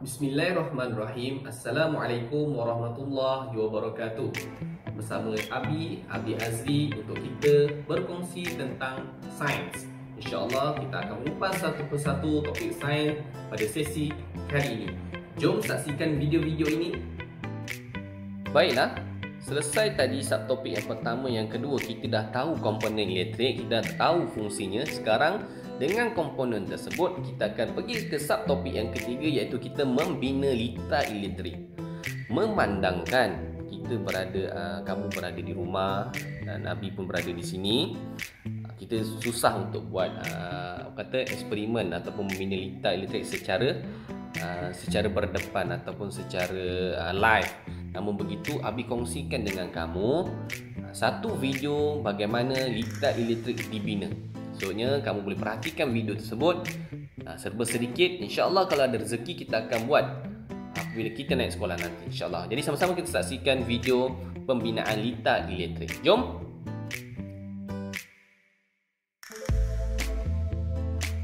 Bismillahirrahmanirrahim. Assalamualaikum warahmatullahi wabarakatuh. Bersama Abi Azri untuk kita berkongsi tentang sains. InsyaAllah kita akan mengupas satu persatu topik sains pada sesi kali ini. Jom saksikan video-video ini. Baiklah, selesai tadi subtopik yang pertama. Yang kedua, kita dah tahu komponen elektrik, kita dah tahu fungsinya. Sekarang dengan komponen tersebut, kita akan pergi ke subtopik yang ketiga, iaitu kita membina litar elektrik. Memandangkan kita kamu berada di rumah dan Abi pun berada di sini, kita susah untuk buat eksperimen ataupun membina litar elektrik secara berdepan ataupun secara live. Namun begitu, Abi kongsikan dengan kamu satu video bagaimana litar elektrik dibina. Maksudnya kamu boleh perhatikan video tersebut serba sedikit. InsyaAllah kalau ada rezeki kita akan buat apabila kita naik sekolah nanti, insyaAllah. Jadi sama-sama kita saksikan video pembinaan litar elektrik. Jom.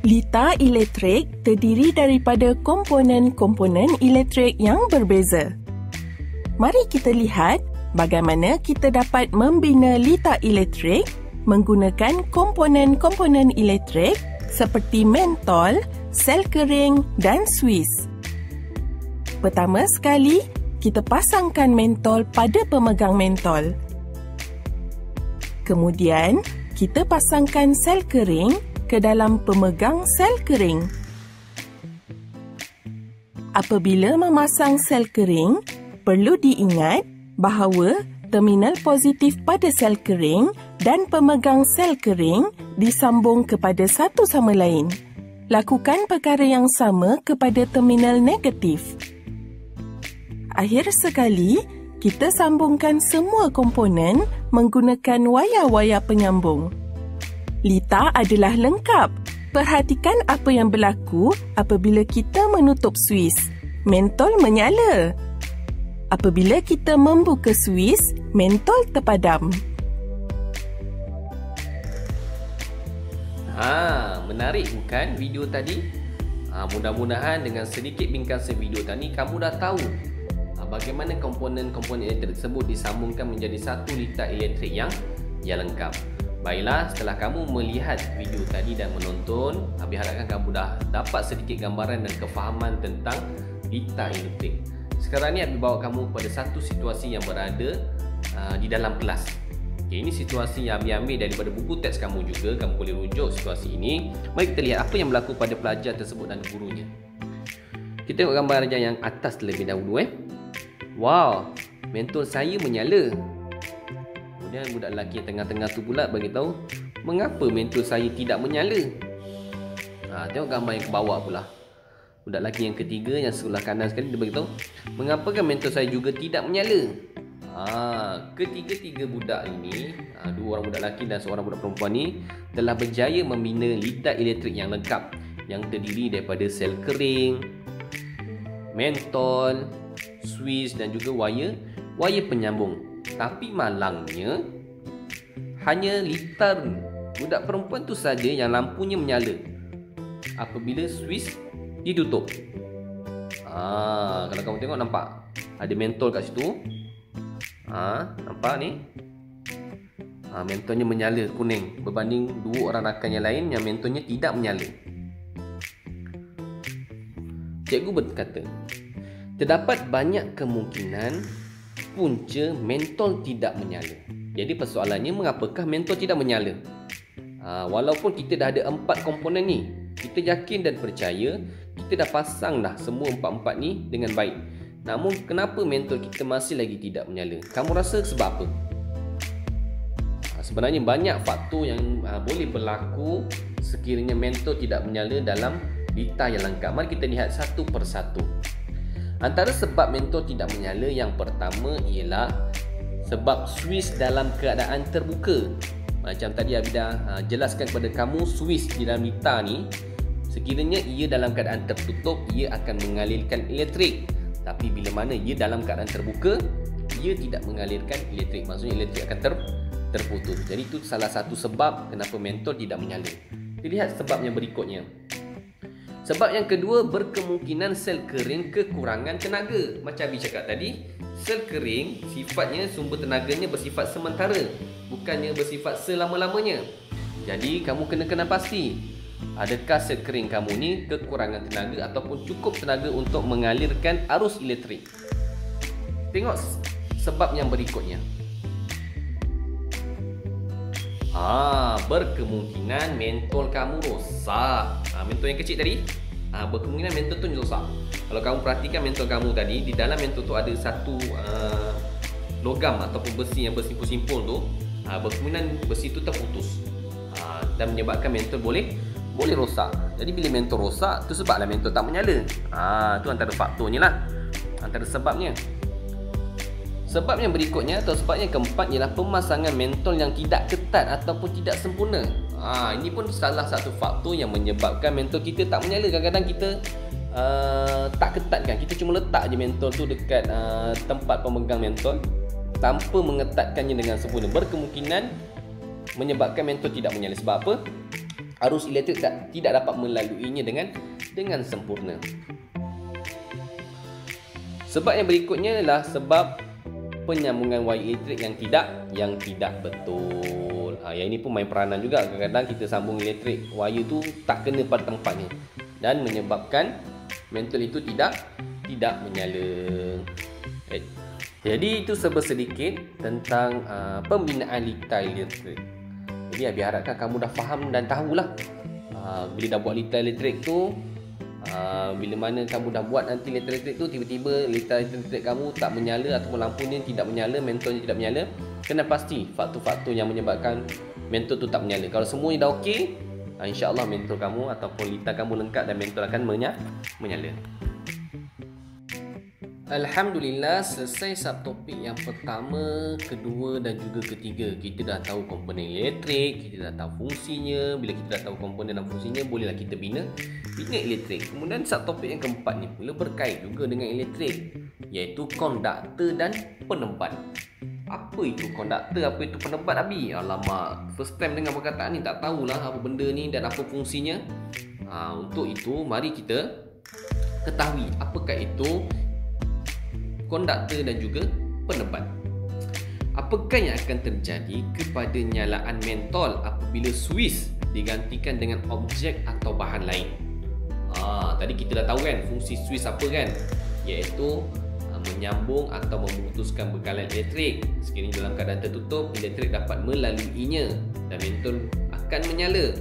Litar elektrik terdiri daripada komponen-komponen elektrik yang berbeza. Mari kita lihat bagaimana kita dapat membina litar elektrik menggunakan komponen-komponen elektrik seperti mentol, sel kering dan suis. Pertama sekali, kita pasangkan mentol pada pemegang mentol. Kemudian, kita pasangkan sel kering ke dalam pemegang sel kering. Apabila memasang sel kering, perlu diingat bahawa terminal positif pada sel kering dan pemegang sel kering disambung kepada satu sama lain. Lakukan perkara yang sama kepada terminal negatif. Akhir sekali, kita sambungkan semua komponen menggunakan wayar-wayar penyambung. Litar adalah lengkap. Perhatikan apa yang berlaku apabila kita menutup suis. Mentol menyala. Apabila kita membuka suis, mentol terpadam. Menarik bukan video tadi? Mudah-mudahan dengan sedikit ringkasan video tadi kamu dah tahu bagaimana komponen-komponen elektrik tersebut disambungkan menjadi satu litar elektrik yang lengkap. Baiklah, setelah kamu melihat video tadi dan menonton, Abi harapkan kamu dah dapat sedikit gambaran dan kefahaman tentang litar elektrik. Sekarang ni Abi bawa kamu kepada satu situasi yang berada di dalam kelas. Okay, ini situasi yang Abi ambil daripada buku teks kamu juga. Kamu boleh rujuk situasi ini. Mari kita lihat apa yang berlaku pada pelajar tersebut dan gurunya. Kita tengok gambar yang atas terlebih dahulu. Wow, mentol saya menyala. Kemudian budak lelaki yang tengah-tengah tu pula beritahu, mengapa mentol saya tidak menyala? Tengok gambar yang ke bawah pula. Budak lelaki yang ketiga yang sebelah kanan sekali, dia beritahu, mengapakah mentol saya juga tidak menyala? Ketiga-tiga budak ini, dua orang budak lelaki dan seorang budak perempuan ni telah berjaya membina litar elektrik yang lengkap yang terdiri daripada sel kering, mentol, suis dan juga wayar penyambung. Tapi malangnya, hanya litar budak perempuan tu saja yang lampunya menyala apabila suis ditutup. Kalau kamu tengok, nampak ada mentol kat situ. Nampak ni? Mentolnya menyala kuning berbanding dua orang rakan yang lain yang mentolnya tidak menyala. Cikgu berkata, terdapat banyak kemungkinan punca mentol tidak menyala. Jadi persoalannya, mengapakah mentol tidak menyala? Walaupun kita dah ada 4 komponen ni, kita yakin dan percaya kita dah pasang dah semua 4-4 ni dengan baik. Namun kenapa mentol kita masih lagi tidak menyala? Kamu rasa sebab apa? Sebenarnya banyak faktor yang boleh berlaku sekiranya mentol tidak menyala dalam litar yang lengkap. Mari kita lihat satu persatu. Antara sebab mentol tidak menyala, yang pertama ialah sebab suis dalam keadaan terbuka. Macam tadi Abi dah jelaskan kepada kamu, suis di dalam litar ni, sekiranya ia dalam keadaan tertutup, ia akan mengalirkan elektrik. Tapi bila mana ia dalam keadaan terbuka, ia tidak mengalirkan elektrik. Maksudnya elektrik akan terputus. Jadi itu salah satu sebab kenapa mentol tidak menyala. Kita lihat sebab yang berikutnya. Sebab yang kedua, berkemungkinan sel kering kekurangan tenaga. Macam Abi cakap tadi, sel kering sifatnya sumber tenaganya bersifat sementara, bukannya bersifat selama-lamanya. Jadi kamu kena pasti, adakah sel kering kamu ni kekurangan tenaga ataupun cukup tenaga untuk mengalirkan arus elektrik. Tengok sebab yang berikutnya. Berkemungkinan mentol kamu rosak. Mentol yang kecil tadi, berkemungkinan mentol tu rosak. Kalau kamu perhatikan mentol kamu tadi, di dalam mentol tu ada satu logam ataupun besi yang bersimpul-simpul tu. Berkemungkinan besi tu terputus dan menyebabkan mentol boleh rosak. Jadi bila mentol rosak, tu sebablah mentol tak menyala. Tu antara faktornya lah, antara sebabnya. Sebab yang berikutnya atau sebab yang keempat ialah pemasangan mentol yang tidak ketat ataupun tidak sempurna. Ini pun salah satu faktor yang menyebabkan mentol kita tak menyala. Kadang-kadang kita tak ketatkan. Kita cuma letak je mentol tu dekat tempat pemegang mentol tanpa mengetatkannya dengan sempurna. Berkemungkinan menyebabkan mentol tidak menyala. Sebab apa? Arus elektrik tidak dapat melaluinya dengan sempurna. Sebab yang berikutnya adalah sebab penyambungan wire elektrik yang tidak betul. Yang ini pun main peranan juga. Kadang-kadang kita sambung elektrik, wire tu tak kena pada tempatnya dan menyebabkan mentol itu tidak menyala. Jadi itu sedikit tentang pembinaan litar elektrik. Jadi Abi harapkan kamu dah faham dan tahulah bila dah buat litar elektrik tu, bila mana kamu dah buat nanti litar elektrik tu, tiba-tiba litar elektrik kamu tak menyala ataupun lampunya tidak menyala, mentolnya tidak menyala, kena pasti faktor-faktor yang menyebabkan mentol tu tak menyala. Kalau semuanya dah okey, insya-Allah mentol kamu ataupun litar kamu lengkap dan mentol akan menyala. Alhamdulillah, selesai subtopik yang pertama, kedua dan juga ketiga. Kita dah tahu komponen elektrik, kita dah tahu fungsinya. Bila kita dah tahu komponen dan fungsinya, bolehlah kita bina elektrik. Kemudian subtopik yang keempat ni pula berkait juga dengan elektrik, iaitu konduktor dan penebat. Apa itu konduktor, apa itu penebat, Abi? Alamak, first time dengar perkataan ni, tak tahulah apa benda ni dan apa fungsinya. Untuk itu, mari kita ketahui apakah itu konduktor dan juga penebat. Apakah yang akan terjadi kepada nyalaan mentol apabila suis digantikan dengan objek atau bahan lain? Tadi kita dah tahu kan fungsi suis apa kan, iaitu menyambung atau memutuskan bekalan elektrik. Sekiranya dalam keadaan tertutup, elektrik dapat melaluinya dan mentol akan menyala.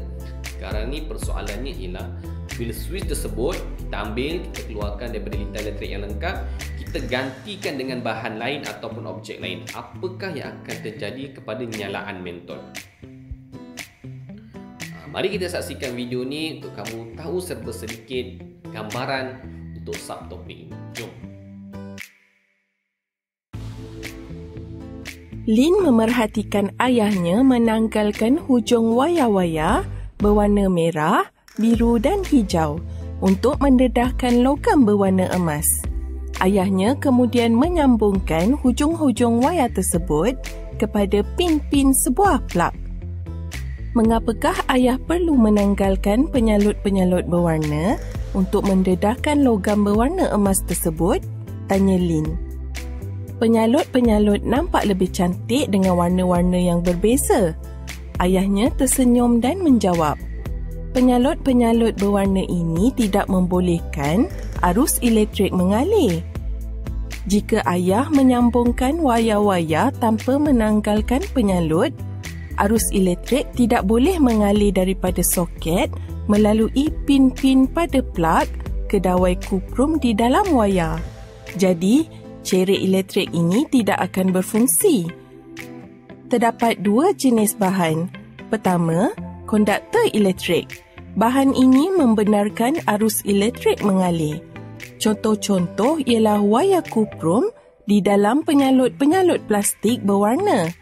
Sekarang ni persoalannya ialah bila suis tersebut kita ambil, kita keluarkan daripada litar elektrik yang lengkap, kita gantikan dengan bahan lain ataupun objek lain. Apakah yang akan terjadi kepada nyalaan mentol? Mari kita saksikan video ni untuk kamu tahu serba sedikit gambaran untuk subtopik ini. Jom. Lin memerhatikan ayahnya menanggalkan hujung wayar-wayar berwarna merah, biru dan hijau untuk mendedahkan logam berwarna emas. Ayahnya kemudian menyambungkan hujung-hujung wayar tersebut kepada pin-pin sebuah plug. Mengapakah ayah perlu menanggalkan penyalut-penyalut berwarna untuk mendedahkan logam berwarna emas tersebut? Tanya Lin. Penyalut-penyalut nampak lebih cantik dengan warna-warna yang berbeza. Ayahnya tersenyum dan menjawab, penyalut-penyalut berwarna ini tidak membolehkan arus elektrik mengalir. Jika ayah menyambungkan wayar-wayar tanpa menanggalkan penyalut, arus elektrik tidak boleh mengalir daripada soket melalui pin-pin pada plug ke dawai kuprum di dalam wayar. Jadi, cerek elektrik ini tidak akan berfungsi. Terdapat dua jenis bahan. Pertama, konduktor elektrik. Bahan ini membenarkan arus elektrik mengalir. Contoh-contoh ialah wayar kuprum di dalam penyalut-penyalut plastik berwarna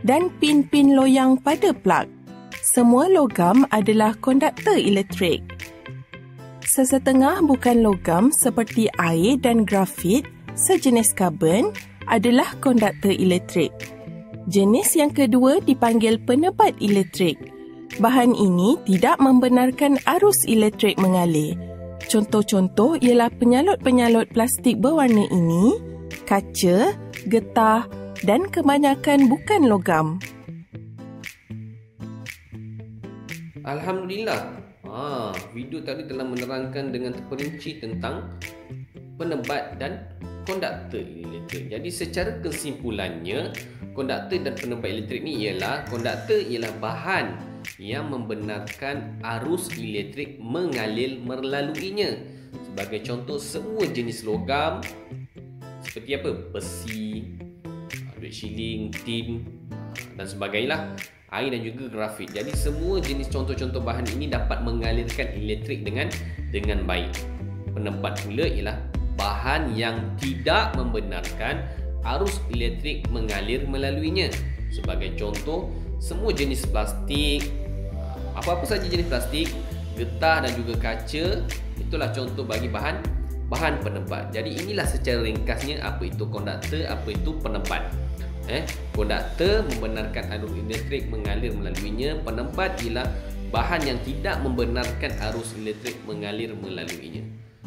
dan pin-pin loyang pada plug. Semua logam adalah konduktor elektrik. Sesetengah bukan logam seperti air dan grafit sejenis karbon adalah konduktor elektrik. Jenis yang kedua dipanggil penebat elektrik. Bahan ini tidak membenarkan arus elektrik mengalir. Contoh-contoh ialah penyalot-penyalot plastik berwarna ini, kaca, getah dan kebanyakan bukan logam. Alhamdulillah. Video tadi telah menerangkan dengan terperinci tentang penebat dan konduktor elektrik. Jadi secara kesimpulannya, konduktor dan penebat elektrik ni ialah, konduktor ialah bahan yang membenarkan arus elektrik mengalir melaluinya. Sebagai contoh, semua jenis logam seperti apa? Besi, duit shilling, tin dan sebagainya, air dan juga grafit. Jadi semua jenis contoh-contoh bahan ini dapat mengalirkan elektrik dengan baik. Penebat pula ialah bahan yang tidak membenarkan arus elektrik mengalir melaluinya. Sebagai contoh, semua jenis plastik, apa-apa saja jenis plastik, getah dan juga kaca, itulah contoh bagi bahan penebat. Jadi inilah secara ringkasnya apa itu konduktor, apa itu penebat. Konduktor membenarkan arus elektrik mengalir melaluinya. Penebat ialah bahan yang tidak membenarkan arus elektrik mengalir melaluinya.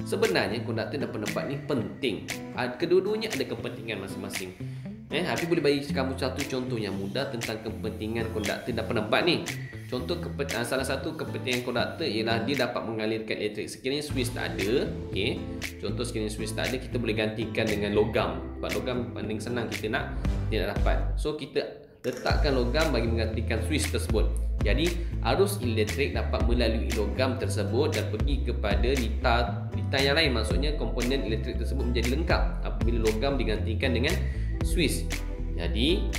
Sebenarnya konduktor dan penebat ni penting. Kedua-duanya ada kepentingan masing-masing. Habis boleh bagi kamu satu contoh yang mudah tentang kepentingan konduktor dan penebat ni. Contoh salah satu kepentingan konduktor ialah dia dapat mengalirkan elektrik. Sekiranya switch tak ada, contoh sekiranya switch tak ada, kita boleh gantikan dengan logam. Sebab logam paling senang kita nak dapat. So kita letakkan logam bagi menggantikan switch tersebut. Jadi arus elektrik dapat melalui logam tersebut dan pergi kepada litar yang lain. Maksudnya komponen elektrik tersebut menjadi lengkap apabila logam digantikan dengan switch. Jadi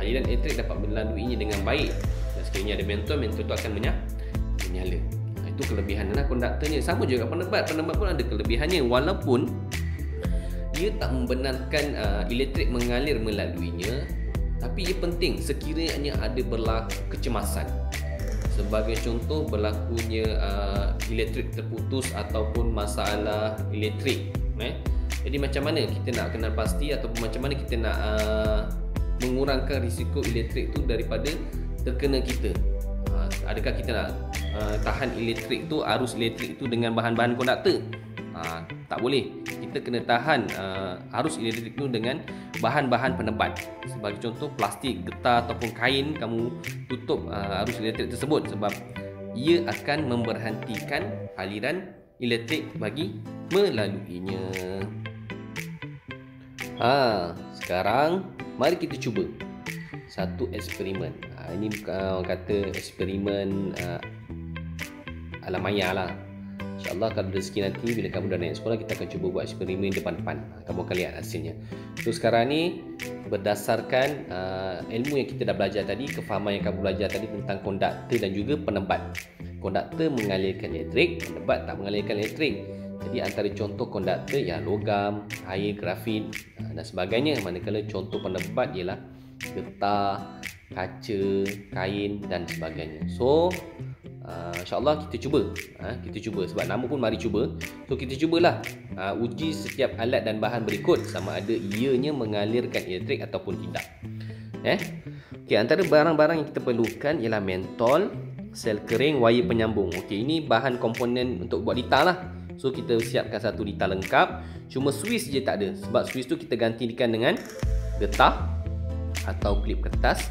aliran elektrik dapat melaluinya dengan baik. Dan sekiranya ada mentol itu akan menyala. Itu kelebihannya konduktornya. Sama juga penebat pun ada kelebihannya. Walaupun ia tak membenarkan elektrik mengalir melaluinya, tapi ia penting sekiranya ada berlaku kecemasan. Sebagai contoh, berlakunya elektrik terputus ataupun masalah elektrik. Jadi macam mana kita nak kenal pasti ataupun macam mana kita nak mengurangkan risiko elektrik tu daripada terkena kita? Adakah kita nak tahan elektrik tu, arus elektrik tu dengan bahan-bahan konduktor? Tak boleh. Kita kena tahan arus elektrik tu dengan bahan-bahan penebat. Sebagai contoh, plastik, getah ataupun kain, kamu tutup arus elektrik tersebut sebab ia akan memberhentikan aliran elektrik bagi melaluinya. Sekarang mari kita cuba satu eksperimen. Ini orang kata eksperimen alam maya lah. InsyaAllah kalau rezeki nanti bila kamu dah naik sekolah, kita akan cuba buat eksperimen depan-depan. Kamu akan lihat hasilnya. So sekarang ni berdasarkan ilmu yang kita dah belajar tadi, kefahaman yang kamu belajar tadi tentang konduktor dan juga penebat. Konduktor mengalirkan elektrik, penebat tak mengalirkan elektrik. Jadi antara contoh konduktor ialah logam, air, grafit dan sebagainya. Manakala contoh penebat ialah getah, kaca, kain dan sebagainya. So InsyaAllah kita cuba sebab nama pun mari cuba. So kita cubalah uji setiap alat dan bahan berikut sama ada ianya mengalirkan elektrik ataupun tidak. Antara barang-barang yang kita perlukan ialah mentol, sel kering, wire penyambung. Ini bahan komponen untuk buat litar lah. So kita siapkan satu litar lengkap. Cuma switch je tak ada. Sebab switch tu kita gantikan dengan getah atau klip kertas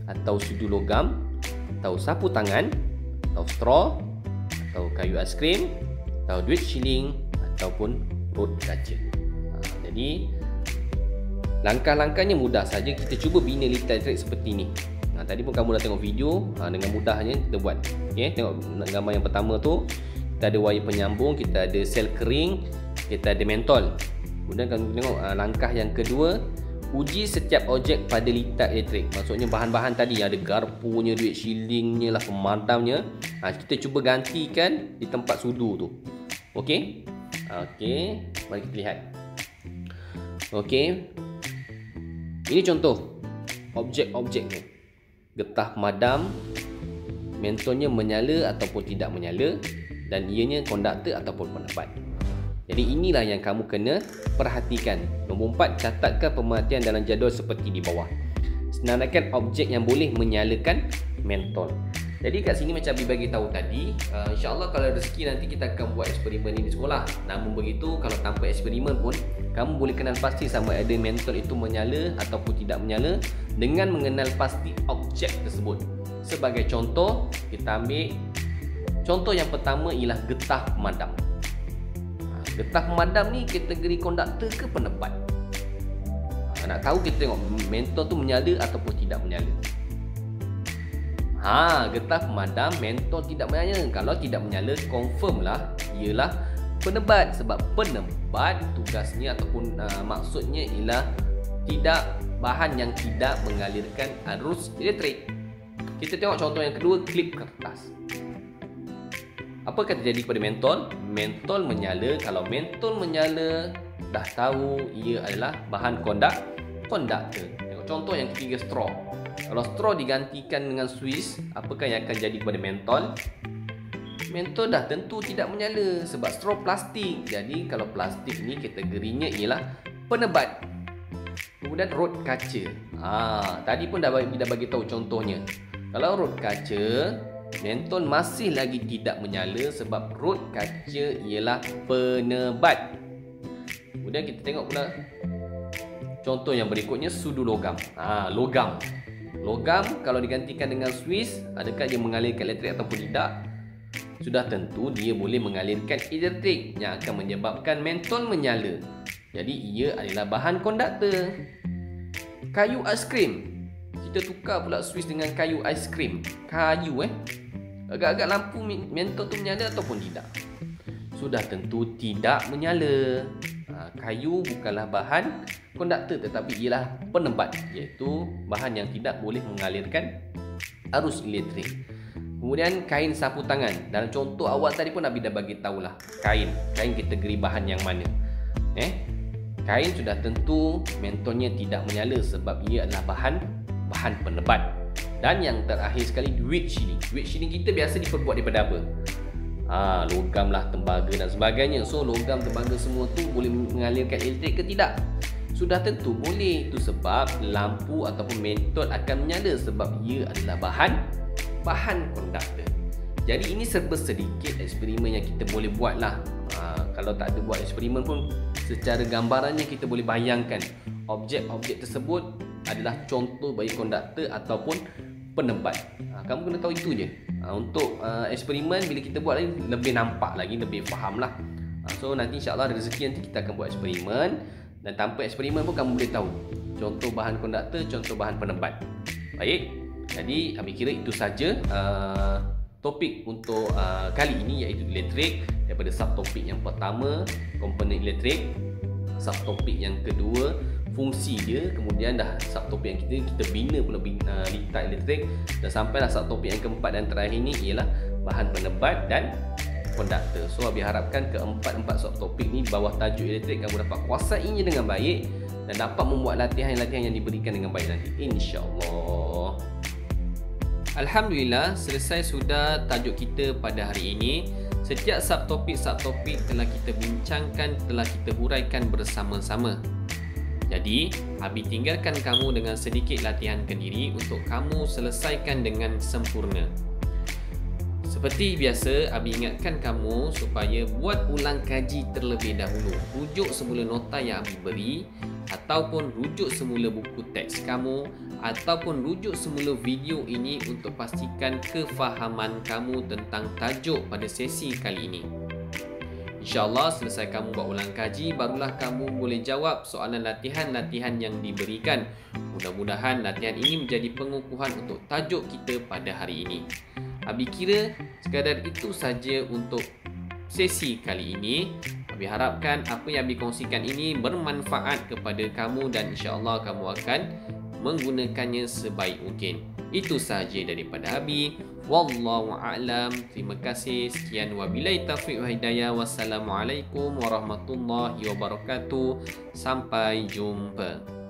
atau sudu logam atau sapu tangan atau straw atau kayu aiskrim atau duit shilling ataupun rod kaca. Jadi langkah-langkahnya mudah saja. Kita cuba bina litar elektrik seperti ini. Tadi pun kamu dah tengok video, dengan mudahnya kita buat. Tengok gambar yang pertama tu, kita ada wire penyambung, kita ada sel kering, kita ada mentol. Kemudian kamu tengok langkah yang kedua, uji setiap objek pada litar elektrik. Maksudnya bahan-bahan tadi ada garpunya, duit shillingnya lah, pemadamnya. Kita cuba gantikan di tempat sudu tu. Okey, mari kita lihat. Ini contoh objek-objeknya. Getah pemadam, mentolnya menyala ataupun tidak menyala, dan ianya konduktor ataupun penebat. Jadi inilah yang kamu kena perhatikan. Nombor 4, catatkan pemerhatian dalam jadual seperti di bawah. Senaraikan objek yang boleh menyalakan mentol. Jadi kat sini macam Abi bagi tahu tadi, insya-Allah kalau rezeki nanti kita akan buat eksperimen ini di sekolah. Namun begitu, kalau tanpa eksperimen pun kamu boleh kenal pasti sama ada mentol itu menyala ataupun tidak menyala dengan mengenal pasti objek tersebut. Sebagai contoh, kita ambil contoh yang pertama ialah getah pemadam. Getah pemadam ni kategori konduktor ke penebat? Nak tahu kita tengok mentol tu menyala ataupun tidak menyala. Getah pemadam mentol tidak menyala. Kalau tidak menyala, confirm lah ialah penebat. Sebab penebat tugasnya ataupun maksudnya ialah bahan yang tidak mengalirkan arus elektrik. Kita tengok contoh yang kedua, klip kertas. Apa yang terjadi pada mentol? Mentol menyala. Kalau mentol menyala, dah tahu ia adalah bahan konduktor. Tengok contoh yang ketiga, straw. Kalau straw digantikan dengan Swiss, apakah yang akan jadi pada mentol? Mentol dah tentu tidak menyala sebab straw plastik. Jadi kalau plastik ni kategorinya ialah penebat. Kemudian rod kaca. Tadi pun dah bagi tahu contohnya. Kalau rod kaca, mentol masih lagi tidak menyala sebab rod kaca ialah penebat. Kemudian kita tengok pula contoh yang berikutnya, sudu logam. Logam kalau digantikan dengan Swiss, adakah dia mengalirkan elektrik ataupun tidak? Sudah tentu dia boleh mengalirkan elektrik yang akan menyebabkan mentol menyala. Jadi ia adalah bahan konduktor. Kayu aiskrim. Kita tukar pula Swiss dengan kayu aiskrim. Agak-agak lampu mentol tu menyala ataupun tidak? Sudah tentu tidak menyala. Kayu bukanlah bahan konduktor tetapi ialah penebat, iaitu bahan yang tidak boleh mengalirkan arus elektrik. Kemudian kain sapu tangan. Dalam contoh awal tadi pun Abi dah bagi tahulah kain kategori bahan yang mana. Kain sudah tentu mentolnya tidak menyala sebab ia adalah bahan penebat. Dan yang terakhir sekali, duit shilling. Duit shilling kita biasa diperbuat daripada apa? Logam lah, tembaga dan sebagainya. So logam, tembaga semua tu boleh mengalirkan elektrik ke tidak? Sudah tentu boleh. Itu sebab lampu ataupun mentol akan menyala sebab ia adalah bahan konduktor. Jadi ini serba sedikit eksperimen yang kita boleh buat lah. Kalau tak ada buat eksperimen pun, secara gambarannya kita boleh bayangkan objek-objek tersebut adalah contoh bagi konduktor ataupun penebat. Kamu kena tahu itu je. Untuk eksperimen bila kita buat lagi, lebih nampak lagi, lebih faham lah. So nanti insyaAllah ada rezeki nanti kita akan buat eksperimen. Dan tanpa eksperimen pun kamu boleh tahu contoh bahan konduktor, contoh bahan penebat. Baik, jadi Abi kira itu saja topik untuk kali ini, iaitu elektrik. Daripada subtopik yang pertama, komponen elektrik. Subtopik yang kedua, fungsi dia. Kemudian dah subtopik yang kita bina pula litar elektrik. Dan sampailah subtopik yang keempat dan terakhir ni ialah bahan penebat dan konduktor. So Abi harapkan keempat-empat subtopik ni bawah tajuk elektrik kamu dapat kuasainya dengan baik dan dapat membuat latihan-latihan yang diberikan dengan baik nanti, insya-Allah. Alhamdulillah, selesai sudah tajuk kita pada hari ini. Setiap subtopik-subtopik telah kita bincangkan, telah kita huraikan bersama-sama. Jadi, Abi tinggalkan kamu dengan sedikit latihan kendiri untuk kamu selesaikan dengan sempurna. Seperti biasa, Abi ingatkan kamu supaya buat ulang kaji terlebih dahulu. Rujuk semula nota yang Abi beri, ataupun rujuk semula buku teks kamu, ataupun rujuk semula video ini untuk pastikan kefahaman kamu tentang tajuk pada sesi kali ini. InsyaAllah selesai kamu buat ulang kaji, barulah kamu boleh jawab soalan latihan-latihan yang diberikan. Mudah-mudahan latihan ini menjadi pengukuhan untuk tajuk kita pada hari ini. Abi kira sekadar itu saja untuk sesi kali ini. Abi harapkan apa yang Abi kongsikan ini bermanfaat kepada kamu dan insya-Allah kamu akan menggunakannya sebaik mungkin. Itu sahaja daripada Abi. Wallahu a'lam. Terima kasih. Sekian wabillahi taufiq wa hidayah. Wassalamualaikum warahmatullahi wabarakatuh. Sampai jumpa.